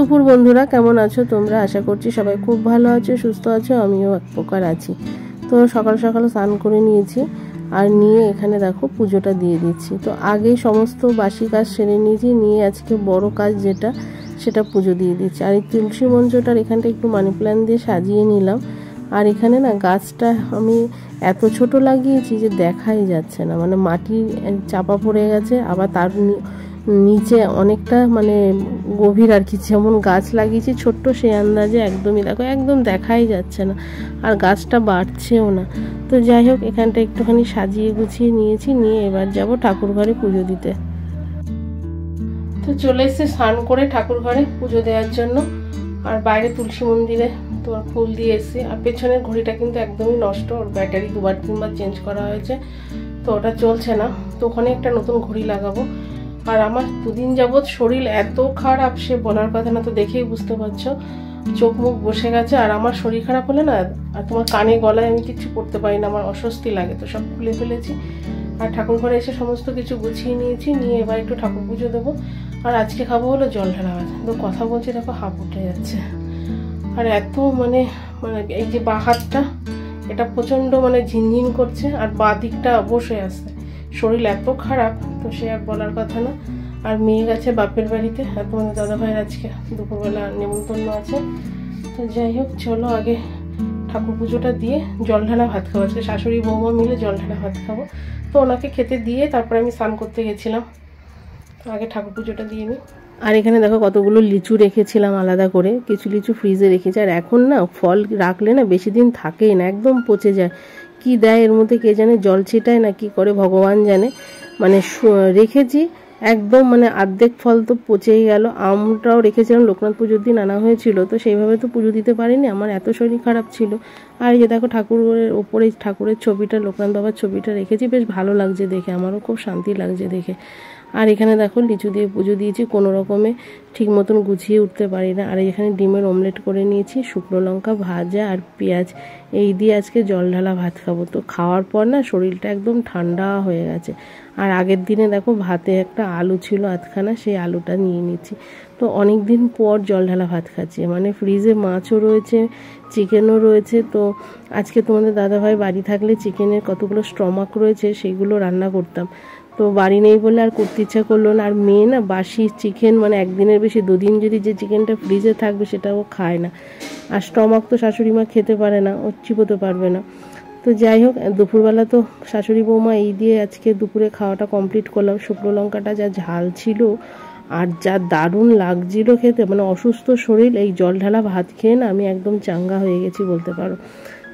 দুপুর বন্ধুরা, কেমন আছো তোমরা? আশা করছি সবাই খুব ভালো আছো, সুস্থ আছো। আমিও এক প্রকার আছি। তো সকাল সকাল স্নান করে নিয়েছি, আর নিয়ে এখানে দেখো পুজোটা দিয়ে দিচ্ছি। তো আগেই সমস্ত বাসি কাজ সেরে নিয়েছি, নিয়ে আজকে বড় কাজ যেটা সেটা পুজো দিয়ে দিচ্ছি। আর এই তুলসী মঞ্চটার এখানটা একটু মানি প্ল্যান্ট দিয়ে সাজিয়ে নিলাম। আর এখানে না গাছটা আমি এত ছোট লাগিয়েছি যে দেখাই যাচ্ছে না, মানে মাটির চাপা পড়ে গেছে, আবার তার নিচে অনেকটা মানে গভীর আর কি। যেমন গাছ লাগিয়েছি ছোট্ট, সেই আন্দাজে একদমই দেখো একদম দেখাই যাচ্ছে না, আর গাছটা বাড়ছেও না। তো যাই হোক, এখানটা একটুখানি সাজিয়ে গুছিয়ে নিয়েছি, নিয়ে এবার যাব ঠাকুর ঘরে পুজো দিতে। তো চলে এসে স্নান করে ঠাকুর ঘরে পুজো দেওয়ার জন্য। আর বাইরে তুলসী মন্দিরে তোমার ফুল দিয়ে এসেছি। আর পেছনের ঘড়িটা কিন্তু একদমই নষ্ট, ওর ব্যাটারি 2-3বার চেঞ্জ করা হয়েছে, তো ওটা চলছে না। তো ওখানে একটা নতুন ঘড়ি লাগাবো। আর আমার দুদিন যাবৎ শরীর এত খারাপ, সে বলার কথা না। তো দেখেই বুঝতে পারছো, চোখ মুখ বসে গেছে। আর আমার শরীর খারাপ হলে না, আর তোমার কানে গলায় আমি কিছু করতে পারি না, আমার অস্বস্তি লাগে। তো সব খুলে ফেলেছি, আর ঠাকুর ঘরে এসে সমস্ত কিছু গুছিয়ে নিয়েছি। নিয়ে এবার একটু ঠাকুর পুজো দেবো। আর আজকে খাবো হলো জল ঢালা ভাত। তো কথা বলছি দেখো হাঁপ উঠে যাচ্ছে। আর এত মানে মানে এই যে বাঁ হাতটা, এটা প্রচণ্ড মানে ঝিনঝিন করছে, আর বাঁ দিকটা বসে আসছে। শরীর এত খারাপ, তো সে আর বলার কথা না। আর মেয়ে গেছে বাপের বাড়িতে, আর তোমাদের দাদাভাইয়ের আজকে দুপুরবেলা নেমন্তন্ন আছে। তো যাই হোক, চলো আগে ঠাকুর পুজোটা দিয়ে জল ঢালা ভাত খাবো। আজকে শাশুড়ি বৌমা মিলে জল ঢালা ভাত খাবো। তো ওনাকে খেতে দিয়ে তারপরে আমি স্নান করতে গেছিলাম। তো আগে ঠাকুর পুজোটা দিয়ে নিই। আর এখানে দেখো কতগুলো লিচু রেখেছিলাম আলাদা করে, কিছু লিচু ফ্রিজে রেখেছি। আর এখন না ফল রাখলে না বেশি দিন থাকেই না, একদম পচে যায়। কি দেয় এর মধ্যে কে জানে, জল ছিটায় না কি করে ভগবান জানে। মানে রেখেছি একদম, মানে অর্ধেক ফল তো পচেই গেল। আমটাও রেখেছিলাম, লোকনাথ পুজোর দিন আনা হয়েছিল, তো সেইভাবে তো পুজো দিতে পারিনি, আমার এত শরীর খারাপ ছিল। আর এই যে দেখো ঠাকুরের ওপরে ঠাকুরের ছবিটা, লোকনাথ বাবার ছবিটা রেখেছি, বেশ ভালো লাগছে দেখে, আমারও খুব শান্তি লাগছে দেখে। আর এখানে দেখো লিচু দিয়ে পুজো দিয়েছি, কোনো রকমে ঠিক মতন গুছিয়ে উঠতে পারি না। আর এখানে ডিমের অমলেট করে নিয়েছি, শুকনো লঙ্কা ভাজা আর পেঁয়াজ, এই দিয়ে আজকে জল ঢালা ভাত খাবো। তো খাওয়ার পর না শরীরটা একদম ঠান্ডা হয়ে গেছে। আর আগের দিনে দেখো ভাতে একটা আলু ছিল আধখানা, সেই আলুটা নিয়ে নিচ্ছি। তো অনেক দিন পর জল ঢালা ভাত খাচ্ছি, মানে ফ্রিজে মাছও রয়েছে, চিকেনও রয়েছে। তো আজকে তোমাদের দাদাভাই বাড়ি থাকলে চিকেনের কতগুলো স্টমাক রয়েছে, সেগুলো রান্না করতাম। তো বাড়ি নেই বলে আর করতে ইচ্ছা করলো না। আর মেয়ে না বাসি চিকেন, মানে একদিনের বেশি 2 দিন যদি যে চিকেনটা ফ্রিজে থাকবে সেটাও খায় না। আর স্টমাক তো শাশুড়ি মা খেতে পারে না, ও চিবোতে পারবে না। তো যাই হোক, দুপুরবেলা তো শাশুড়ি বৌমা এই দিয়ে আজকে দুপুরে খাওয়াটা কমপ্লিট করলাম। শুকনো লঙ্কাটা যা ঝাল ছিল আর যা দারুণ লাগছিল খেতে, মানে অসুস্থ শরীর, এই জল ঢালা ভাত খেয়ে না আমি একদম চাঙ্গা হয়ে গেছি বলতে পারো।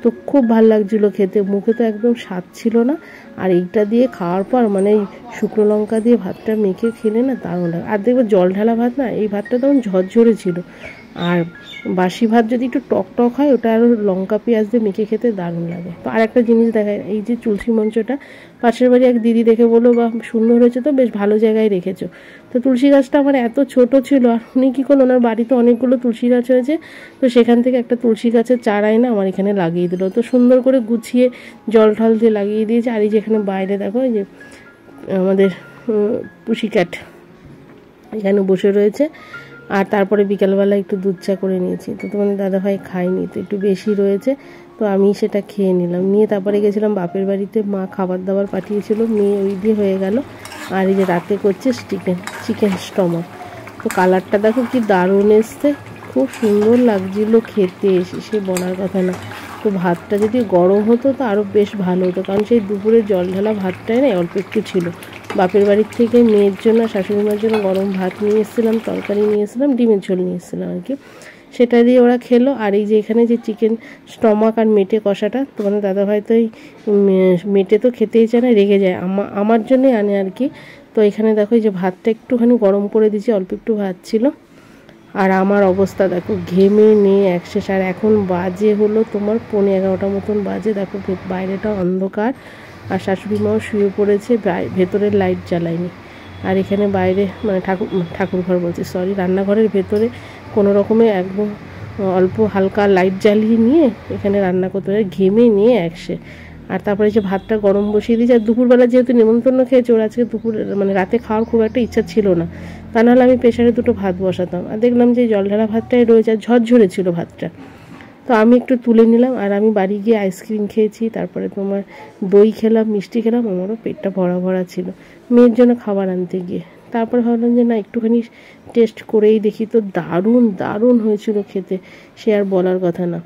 তো খুব ভালো লাগছিলো খেতে, মুখে তো একদম স্বাদ ছিল না। আর এইটা দিয়ে খাওয়ার পর মানে এই শুকনো লঙ্কা দিয়ে ভাতটা মেখে খেলে না দারুণ লাগে। আর দেখবো জল ঢালা ভাত না, এই ভাতটা তখন ঝরঝরে ছিল। আর বাসি ভাত যদি একটু টক টক হয়, ওটা আরও লঙ্কা পেঁয়াজ দিয়ে মেখে খেতে দারুণ লাগে। তো আর একটা জিনিস দেখায়, এই যে তুলসী মঞ্চটা পাশের বাড়ি এক দিদি দেখে বললো, বা সুন্দর হয়েছে, তো বেশ ভালো জায়গায় রেখেছো। তো তুলসী গাছটা আমার এত ছোট ছিল, আর উনি কী করলো, ওনার বাড়িতে অনেকগুলো তুলসী গাছ হয়েছে, তো সেখান থেকে একটা তুলসী গাছের চারাই না আমার এখানে লাগিয়ে দিল। তো সুন্দর করে গুছিয়ে জল ঢল দিয়ে লাগিয়ে দিয়েছে। আর এই যেখানে বাইরে দেখো, এই যে আমাদের পুশিক্যাট এখানে বসে রয়েছে। আর তারপরে বিকালবেলা একটু দুধ চা করে নিয়েছি। তো তোমাদের দাদাভাই খায়নি, তো একটু বেশি রয়েছে, তো আমি সেটা খেয়ে নিলাম। নিয়ে তারপরে গেছিলাম বাপের বাড়িতে, মা খাবার দাবার পাঠিয়েছিল, মেয়ে ওই দিয়ে হয়ে গেল। আর এই যে রাতে করছে চিকেন স্টমাক। তো কালারটা দেখো কি দারুণ এসছে, খুব সুন্দর লাগছিলো খেতে, এসে সে বলার কথা না। তো ভাতটা যদি গরম হতো তো আরও বেশ ভালো হতো, কারণ সেই দুপুরে জল ঢালা ভাতটাই না অল্প একটু ছিল। বাপের বাড়ির থেকে মেয়ের জন্য, শাশুড়ি মার জন্য গরম ভাত নিয়ে এসেছিলাম, তরকারি নিয়ে এসেছিলাম, ডিমের ঝোল নিয়ে এসেছিলাম আর কি, সেটা দিয়ে ওরা খেলো। আর এই যে এখানে যে চিকেন স্টমাক আর মেটে কষাটা, তোমাদের দাদাভাই তো এই মেটে তো খেতেই চায় না, রেগে যায়, আমার জন্যই আনে আর কি। তো এখানে দেখো এই যে ভাতটা একটুখানি গরম করে দিয়েছি, অল্প একটু ভাত ছিল। আর আমার অবস্থা দেখো, ঘেমে নিয়ে একশেষ। আর এখন বাজে হলো তোমার 11:15 মতন বাজে। দেখো বাইরেটা অন্ধকার, আর শাশুড়ি মাও শুয়ে পড়েছে, ভেতরের লাইট জ্বালায়নি। আর এখানে বাইরে মানে ঠাকুর ঘর বলছি, সরি, রান্নাঘরের ভেতরে কোনো রকমে একদম অল্প হালকা লাইট জ্বালিয়ে নিয়ে এখানে রান্না করতে হয়, ঘেমে নিয়ে একশে। আর তারপরে যে ভাতটা গরম বসিয়ে দিয়েছি। আর দুপুরবেলা যেহেতু নিমন্ত্রণ খেয়েছি, ওর আজকে দুপুর মানে রাতে খাওয়ার খুব একটা ইচ্ছা ছিল না, তা নাহলে আমি প্রেশারে দুটো ভাত বসাতাম। আর দেখলাম যে জল ঢালা ভাতটাই রয়েছে, আর ঝরঝরে ছিল ভাতটা, তো আমি একটু তুলে নিলাম। আর আমি বাড়ি গিয়ে আইসক্রিম খেয়েছি, তারপরে তোমার দই খেলাম, মিষ্টি খেলাম, আমারও পেটটা ভরা ভরা ছিল মেয়ের জন্য খাবার আনতে গিয়ে। তারপর ভাবলাম যে না, একটুখানি টেস্ট করেই দেখি। তো দারুণ দারুণ হয়েছিল খেতে, সে আর বলার কথা না।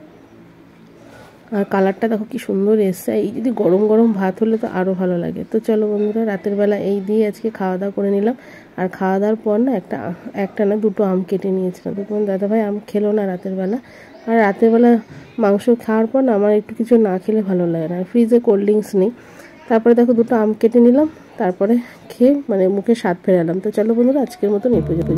আর কালারটা দেখো কি সুন্দর এসছে। এই যদি গরম গরম ভাত হলে তো আরও ভালো লাগে। তো চলো বন্ধুরা, রাতের বেলা এই দিয়ে আজকে খাওয়া দাওয়া করে নিলাম। আর খাওয়া দাওয়ার পর না একটা না দুটো আম কেটে নিয়েছিলাম। তো তোমার দাদাভাই আম খেলো না রাতের বেলা। আর রাতের বেলা মাংস খাওয়ার পর না আমার একটু কিছু না খেলে ভালো লাগে না। ফ্রিজে কোল্ড ড্রিঙ্কস নেই। তারপরে দেখো দুটো আম কেটে নিলাম, তারপরে খেয়ে মানে মুখে স্বাদ ফেরালাম। তো চলো বন্ধুরা, আজকের মতন এই পর্যন্ত।